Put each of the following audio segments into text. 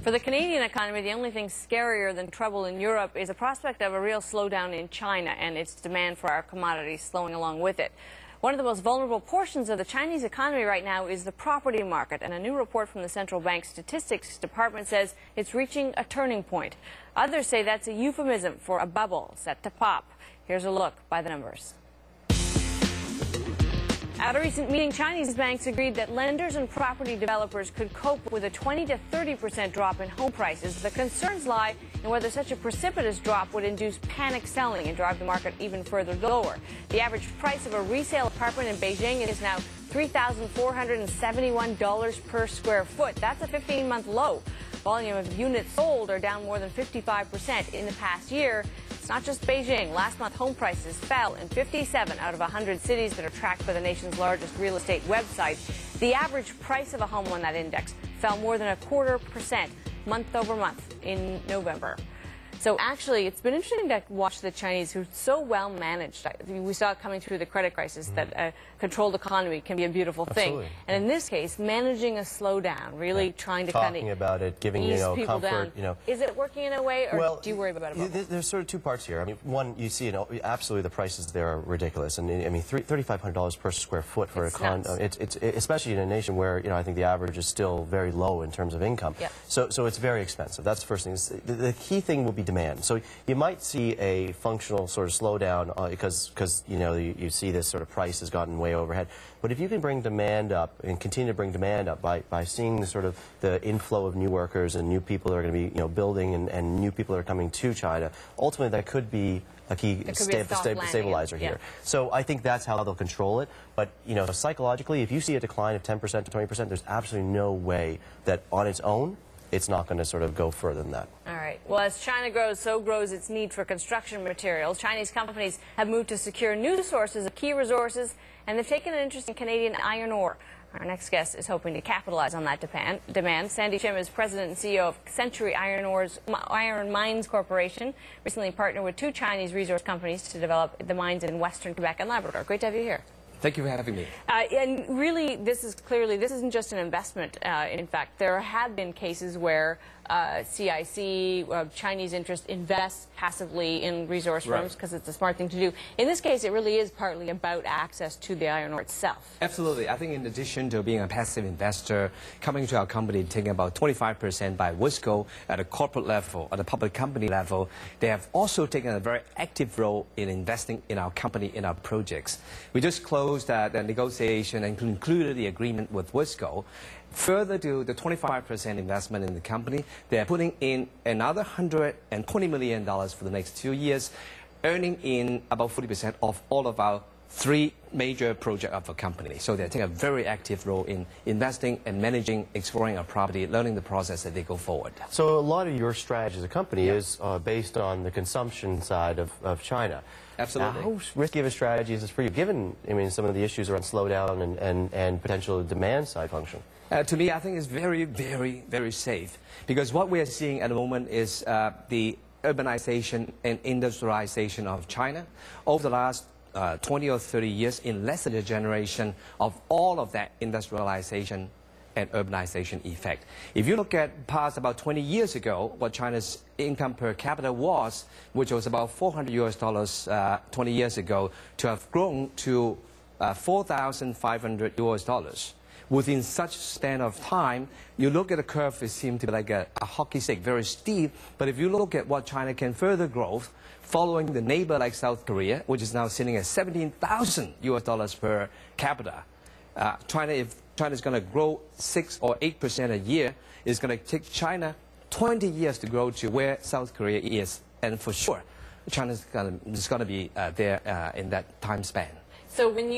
For the Canadian economy, the only thing scarier than trouble in Europe is the prospect of a real slowdown in China and its demand for our commodities slowing along with it. One of the most vulnerable portions of the Chinese economy right now is the property market, and a new report from the Central Bank Statistics Department says it's reaching a turning point. Others say that's a euphemism for a bubble set to pop. Here's a look by the numbers. At a recent meeting, Chinese banks agreed that lenders and property developers could cope with a 20 to 30% drop in home prices. The concerns lie in whether such a precipitous drop would induce panic selling and drive the market even further lower. The average price of a resale apartment in Beijing is now $3,471 per square foot. That's a 15-month low. Volume of units sold are down more than 55% in the past year. It's not just Beijing. Last month, home prices fell in 57 out of 100 cities that are tracked by the nation's largest real estate website. The average price of a home on that index fell more than 0.25% month over month in November. So actually, it's been interesting to watch the Chinese, who are so well managed. We saw it coming through the credit crisis that a controlled economy can be a beautiful thing. And in this case, managing a slowdown, really trying to kind of about it, giving ease people comfort. Down. Is it working in a way, or do you worry about it? There's sort of two parts here. I mean, one, you see, absolutely the prices there are ridiculous, and I mean, $3,500 per square foot for a condo. It's especially in a nation where I think the average is still very low in terms of income. Yep. So it's very expensive. That's the first thing. The key thing will be demand. So you might see a functional sort of slowdown because you see this sort of price has gotten way overhead. But if you can bring demand up and continue to bring demand up by seeing the sort of the inflow of new workers and new people that are going to be building and new people that are coming to China, ultimately that could be a key stabilizer here. So I think that's how they'll control it. But psychologically, if you see a decline of 10% to 20%, there's absolutely no way that on its own it's not going to sort of go further than that. All right. Well, as China grows, so grows its need for construction materials. Chinese companies have moved to secure new sources of key resources, and they've taken an interest in Canadian iron ore. Our next guest is hoping to capitalize on that demand. Chim is president and CEO of Century Iron Mines Corporation, recently partnered with two Chinese resource companies to develop the mines in Western Quebec and Labrador. Great to have you here. Thank you for having me. And really, this isn't just an investment. In fact, there have been cases where CIC, Chinese interest, invests passively in resource firms because it's a smart thing to do. In this case, it really is partly about access to the iron ore itself. Absolutely. I think in addition to being a passive investor, coming to our company, taking about 25% by Wisco at a corporate level, at a public company level, they have also taken a very active role in investing in our company, in our projects. We just closed the negotiation and concluded the agreement with Wisco. Further to the 25% investment in the company, they are putting in another $120 million for the next 2 years, earning in about 40% of all of our 3 major projects of the company. So they're taking a very active role in investing and managing, exploring our property, learning the process as they go forward. So a lot of your strategy as a company is based on the consumption side of China. Absolutely. Now, how risky of a strategy is this for you, given some of the issues around slowdown and potential demand side function? To me, I think it's very, very, very safe, because what we are seeing at the moment is the urbanization and industrialization of China. Over the last 20 or 30 years, in less than a generation of all of that industrialization and urbanization effect. If you look at past about 20 years ago, what China's income per capita was, which was about $400 20 years ago, to have grown to $4,500. Within such span of time, you look at the curve, it seems to be like a hockey stick, very steep. But if you look at what China can further grow, following the neighbor like South Korea, which is now sitting at $17,000 per capita, if China is going to grow 6 or 8% a year, it's going to take China 20 years to grow to where South Korea is. And for sure, China is going to be there in that time span. So when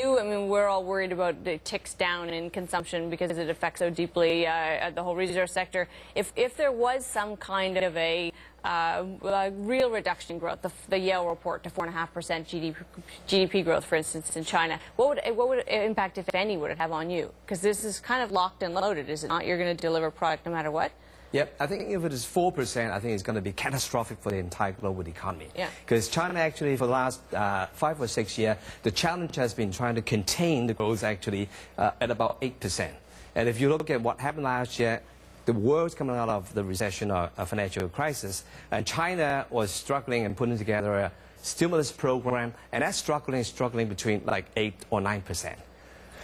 we're all worried about the ticks down in consumption because it affects so deeply the whole resource sector. If there was some kind of a real reduction in growth, the Yale report to 4.5% GDP growth, for instance, in China, what would impact, if any, would it have on you? Because this is kind of locked and loaded, is it not? You're going to deliver product no matter what? Yep, I think if it is 4%, I think it's going to be catastrophic for the entire global economy. Yeah. Because China actually, for the last 5 or 6 years, the challenge has been trying to contain the growth actually at about 8%. And if you look at what happened last year, the world's coming out of the recession or a financial crisis, and China was struggling and putting together a stimulus program, and that's struggling between like 8 or 9%.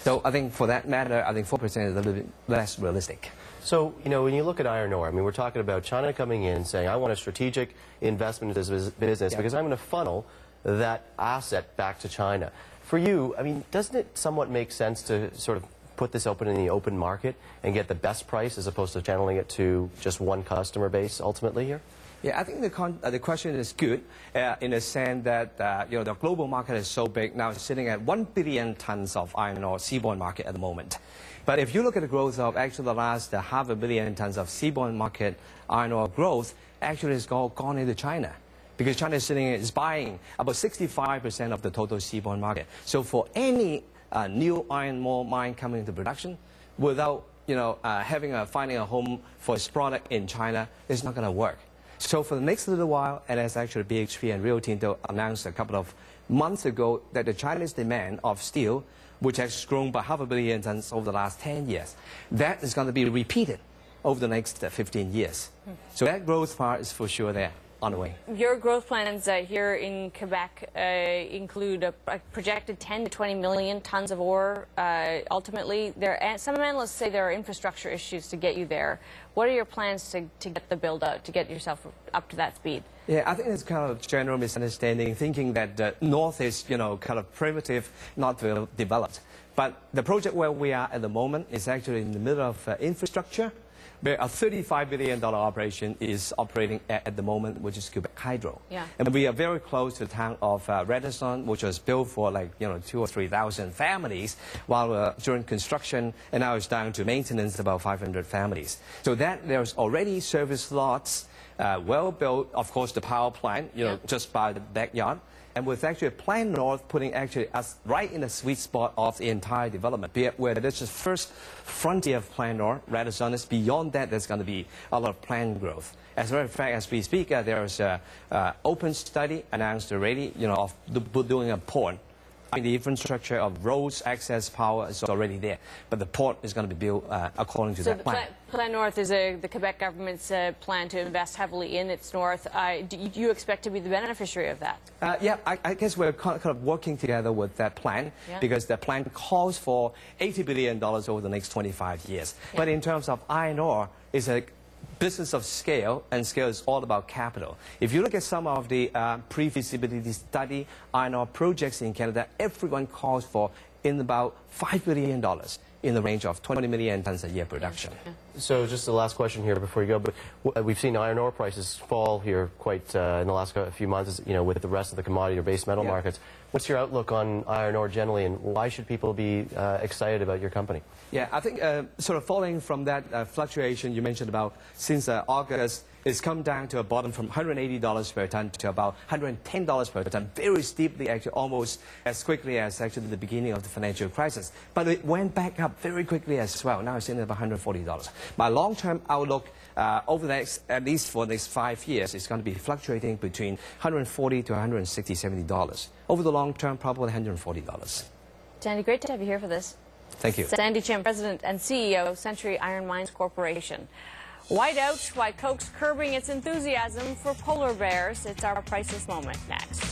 So I think for that matter, I think 4% is a little bit less realistic. So, you know, when you look at iron ore, I mean, we're talking about China coming in saying, I want a strategic investment in this business because I'm going to funnel that asset back to China. For you, I mean, doesn't it somewhat make sense to sort of put this open in the open market and get the best price as opposed to channeling it to just one customer base ultimately here? Yeah, I think the question is good in the sense that you know, the global market is so big now, it's sitting at 1 billion tons of iron ore seaborne market at the moment. But if you look at the growth of actually the last 500 million tons of seaborne market iron ore growth, actually has gone into China. Because China is buying about 65% of the total seaborne market. So for any new iron ore mine coming into production, without finding a home for its product in China, it's not going to work. So for the next little while, and as actually BHP and Rio Tinto announced a couple of months ago, that the Chinese demand of steel, which has grown by 500 million tons over the last 10 years, that is going to be repeated over the next 15 years. So that growth part is for sure there. On the way. Your growth plans here in Quebec include a projected 10 to 20 million tons of ore. Ultimately, some analysts say there are infrastructure issues to get you there. What are your plans to get the build out, to get yourself up to that speed? Yeah, I think it's kind of general misunderstanding, thinking that the North is, kind of primitive, not well developed. But the project where we are at the moment is actually in the middle of infrastructure, where a $35 billion operation is operating at the moment, which is Quebec Hydro. Yeah. And we are very close to the town of Radisson, which was built for 2,000 or 3,000 families, while during construction, and now it's down to maintenance, about 500 families. So that there's already service lots, well built, of course, the power plant, just by the backyard. And with actually Plan North putting actually us right in the sweet spot of the entire development, where this is first frontier of Plan North, Radisson is beyond that, there's going to be a lot of planned growth. As a matter of fact, as we speak, there is an open study announced already, of doing a port. I mean, the infrastructure of roads, access, power is already there, but the port is going to be built according to that plan. Plan North is the Quebec government's plan to invest heavily in its north. Do you expect to be the beneficiary of that? Yeah, I guess we're kind of working together with that plan, because the plan calls for $80 billion over the next 25 years. But in terms of iron ore, it's a business of scale, and scale is all about capital. If you look at some of the pre-feasibility study iron ore projects in Canada, everyone calls for in about $5 billion in the range of 20 million tons a year production. So just the last question here before you go, but we've seen iron ore prices fall here quite in the last few months, with the rest of the commodity or base metal markets. What's your outlook on iron ore generally, and why should people be excited about your company? Yeah, I think sort of following from that fluctuation you mentioned about since August, it's come down to a bottom from $180 per ton to about $110 per ton, very steeply, actually almost as quickly as actually the beginning of the financial crisis. But it went back up very quickly as well. Now it's in at about $140. My long-term outlook over the next, at least for the next 5 years, is going to be fluctuating between $140 to $160, $70. Over the long term, probably $140. Sandy, great to have you here for this. Thank you. Sandy Chim, President and CEO of Century Iron Mines Corporation. Whiteout, why Coke's curbing its enthusiasm for polar bears. It's our priceless moment next.